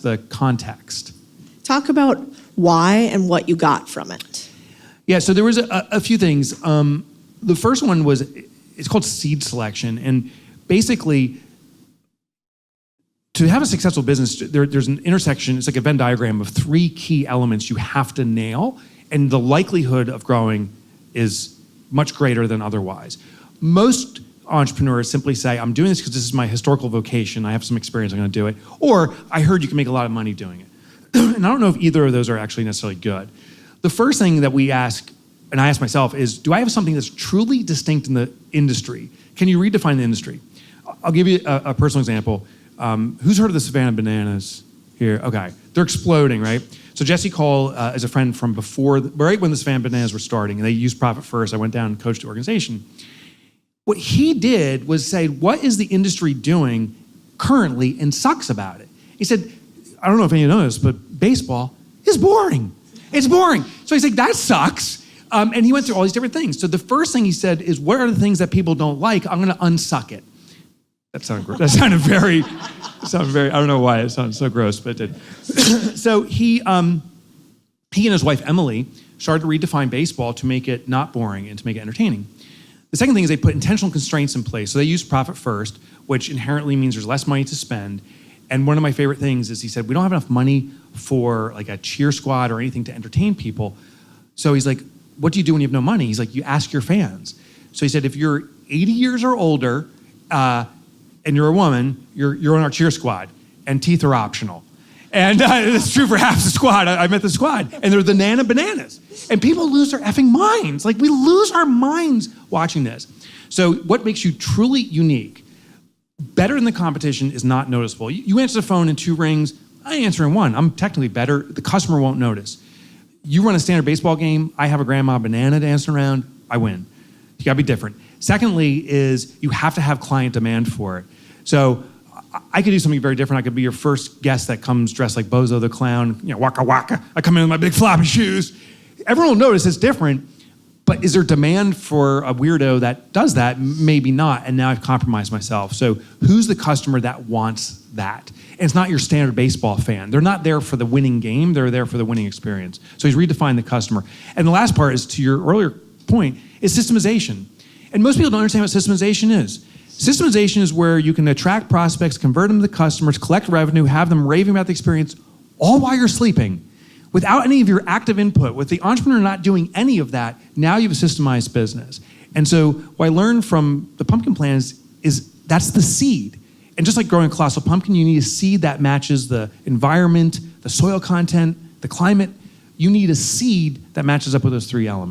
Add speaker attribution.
Speaker 1: the context.
Speaker 2: Talk about why and what you got from it.
Speaker 1: Yeah, so there was a few things. The first one was, it's called seed selection. And basically, to have a successful business, there's an intersection, it's like a Venn diagram of 3 key elements you have to nail, and the likelihood of growing is much greater than otherwise. Most entrepreneurs simply say, I'm doing this because this is my historical vocation, I have some experience, I'm gonna do it, or I heard you can make a lot of money doing it. And I don't know if either of those are actually necessarily good. The first thing that we ask, and I ask myself, is do I have something that's truly distinct in the industry? Can you redefine the industry? I'll give you a personal example. Who's heard of the Savannah bananas here? Okay, they're exploding, right? So Jesse Cole is a friend from before, right when the Savannah bananas were starting, and they used Profit First. I went down and coached the organization. What he did was say, what is the industry doing currently and sucks about it? He said, I don't know if any of you know this, but baseball is boring. It's boring. So he's like, that sucks. And he went through all these different things. So the first thing he said is, what are the things that people don't like? I'm gonna unsuck it. That sounded very, I don't know why it sounded so gross, but it did. So he and his wife, Emily, started to redefine baseball to make it not boring and to make it entertaining. The second thing is they put intentional constraints in place. So they use Profit First, which inherently means there's less money to spend. And one of my favorite things is he said, we don't have enough money for like a cheer squad or anything to entertain people. So he's like, what do you do when you have no money? He's like, you ask your fans. So he said, if you're 80 years or older, and you're a woman, you're on our cheer squad, and teeth are optional. And it's true for half the squad. I met the squad, and they're the Nana Bananas. And people lose their effing minds. Like, we lose our minds watching this. So what makes you truly unique, better than the competition, is not noticeable. You answer the phone in 2 rings, I answer in 1. I'm technically better. The customer won't notice. You run a standard baseball game, I have a grandma banana dancing around, I win. You gotta be different. Secondly is you have to have client demand for it. So I could do something very different. I could be your first guest that comes dressed like Bozo the Clown, waka waka. I come in with my big floppy shoes. Everyone will notice it's different, but is there demand for a weirdo that does that? Maybe not, and now I've compromised myself. So who's the customer that wants that? And it's not your standard baseball fan. They're not there for the winning game, they're there for the winning experience. So he's redefined the customer. And the last part is, to your earlier point, is systemization. And most people don't understand what systemization is. Systemization is where you can attract prospects, convert them to customers, collect revenue, have them raving about the experience, all while you're sleeping, without any of your active input. With the entrepreneur not doing any of that, now you have a systemized business. And so what I learned from the pumpkin plan is that's the seed. And just like growing a colossal pumpkin, you need a seed that matches the environment, the soil content, the climate. You need a seed that matches up with those 3 elements.